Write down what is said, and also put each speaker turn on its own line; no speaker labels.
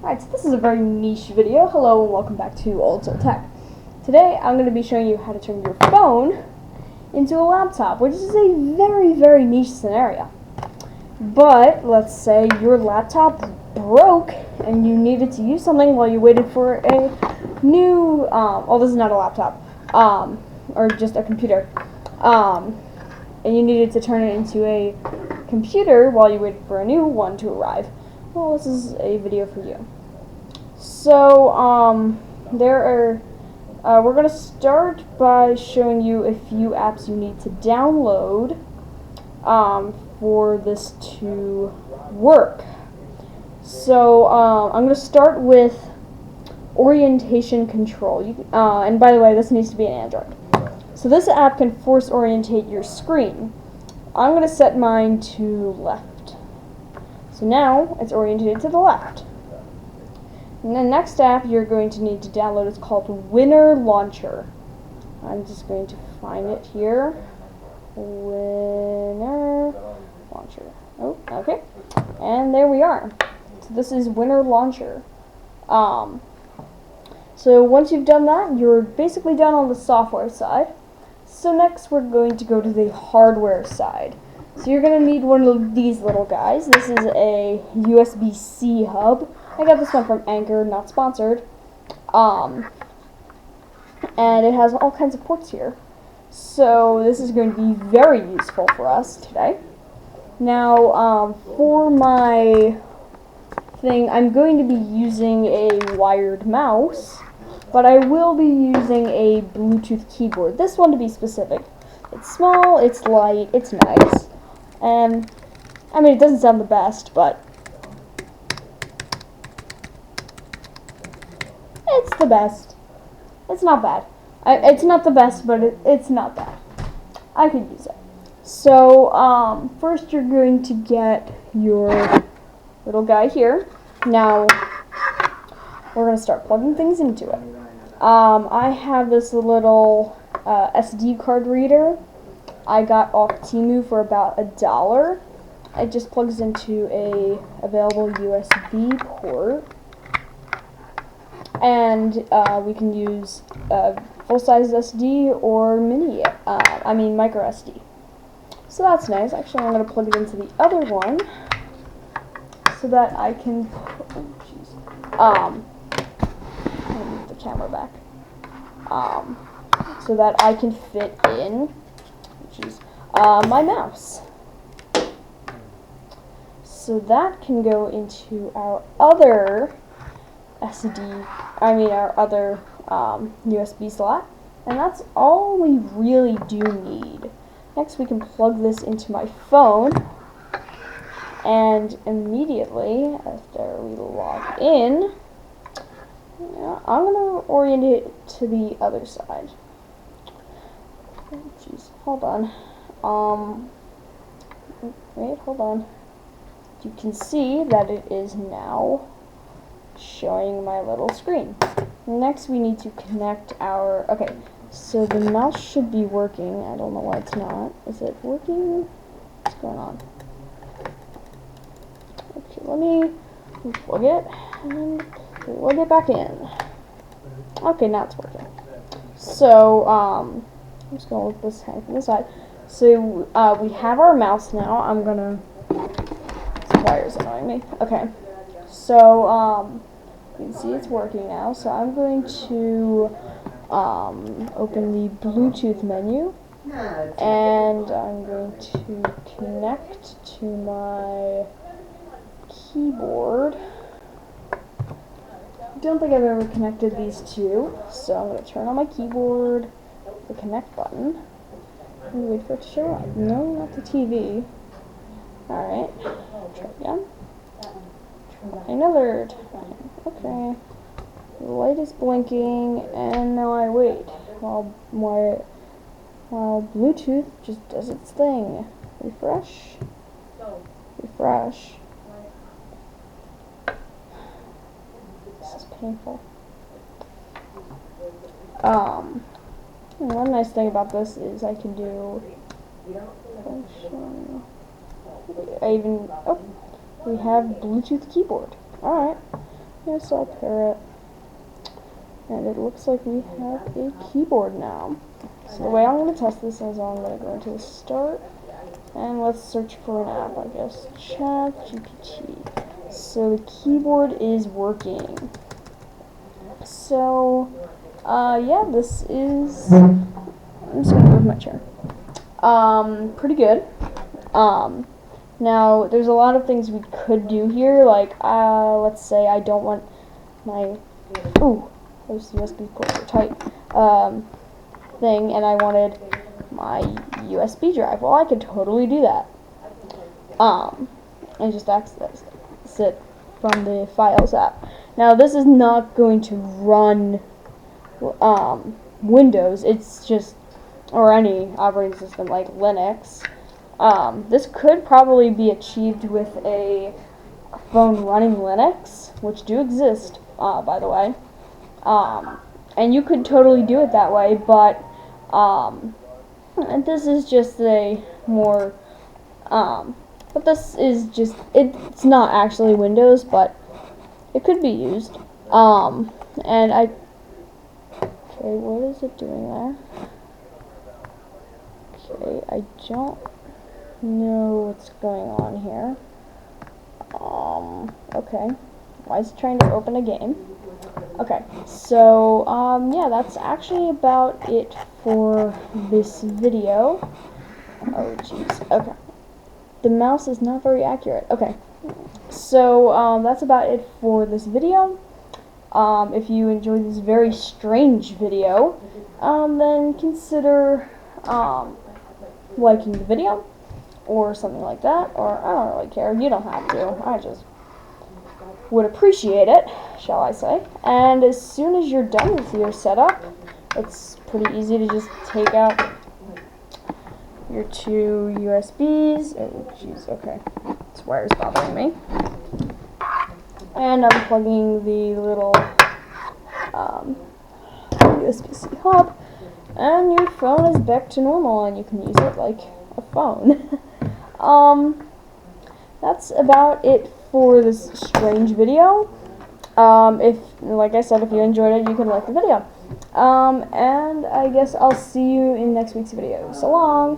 Alright, so this is a very niche video. Hello and welcome back to OST Tech. Today I'm going to be showing you how to turn your phone into a laptop, which is a very, very niche scenario. But let's say your laptop broke and you needed to use something while you waited for a new, well, this is not a laptop, or just a computer, and you needed to turn it into a computer while you waited for a new one to arrive. Well, this is a video for you. So, we're going to start by showing you a few apps you need to download for this to work. So, I'm going to start with orientation control. And by the way, this needs to be an Android. So this app can force orientate your screen. I'm going to set mine to left. So now it's orientated to the left. And the next app you're going to need to download is called Winner Launcher. I'm just going to find it here. Winner Launcher. Oh, okay. And there we are. So this is Winner Launcher. So once you've done that, you're basically done on the software side. So next we're going to go to the hardware side. So you're going to need one of these little guys. This is a USB-C hub. I got this one from Anchor, not sponsored. And it has all kinds of ports here. So this is going to be very useful for us today. Now, for my thing, I'm going to be using a wired mouse, but I will be using a Bluetooth keyboard. This one to be specific. It's small, it's light, it's nice. And, I mean, it doesn't sound the best, but it's the best. It's not bad. It's not the best, but it's not bad. I could use it. So, first you're going to get your little guy here. Now, we're going to start plugging things into it. I have this little SD card reader I got off Temu for about $1. It just plugs into a available USB port. And we can use full-size SD or micro SD. So that's nice. Actually, I'm going to plug it into the other one so that I can, I'll move the camera back, so that I can fit in, my mouse. So that can go into our other our other USB slot, and that's all we really do need. Next, we can plug this into my phone, and immediately after we log in, I'm going to orient it to the other side. Oh, jeez, hold on. Wait, hold on. You can see that it is now showing my little screen. Next we need to connect our, okay, so the mouse should be working. I don't know why it's not. Is it working? What's going on? Okay, let me plug it and plug it back in. Okay, now it's working. So, I'm just going to hang from this side. So, we have our mouse now. I'm gonna, this wire's annoying me. Okay, so, you can see it's working now, so I'm going to open the Bluetooth menu, and I'm going to connect to my keyboard. I don't think I've ever connected these two, so I'm going to turn on my keyboard, the connect button, and wait for it to show up. No, not the TV. Alright, try again. Try another time. Okay, the light is blinking, and now I wait while Bluetooth just does its thing. Refresh. Refresh. This is painful. And one nice thing about this is I can do function. We have Bluetooth keyboard. Alright. Yes, I'll pair it. And it looks like we have a keyboard now. So the way I'm going to test this is I'm going to go into the start, and let's search for an app, I guess. ChatGPT. So the keyboard is working. So, yeah, this is, I'm just going to move my chair. Pretty good. Now, there's a lot of things we could do here, like, let's say I don't want my, those USB ports are tight, thing, and I wanted my USB drive. Well, I could totally do that. And just access it from the Files app. Now, this is not going to run, Windows. It's just, or any operating system like Linux. This could probably be achieved with a phone running Linux, which do exist, by the way. And you could totally do it that way, but and this is just a more, but this is just, it's not actually Windows, but it could be used. And okay, what is it doing there? Okay, I don't know what's going on here. Okay, why is it trying to open a game? Okay, so, yeah, that's actually about it for this video. Oh, jeez, okay. The mouse is not very accurate. Okay, so, that's about it for this video. If you enjoyed this very strange video, then consider, liking the video, or something like that, or I don't really care. You don't have to. I just would appreciate it, shall I say. And as soon as you're done with your setup, it's pretty easy to just take out your two USBs. Oh, jeez, okay. This wire's bothering me. And unplugging the little USB-C hub, and your phone is back to normal, and you can use it like a phone. That's about it for this strange video. If, like I said, if you enjoyed it, you can like the video. And I guess I'll see you in next week's video. So long!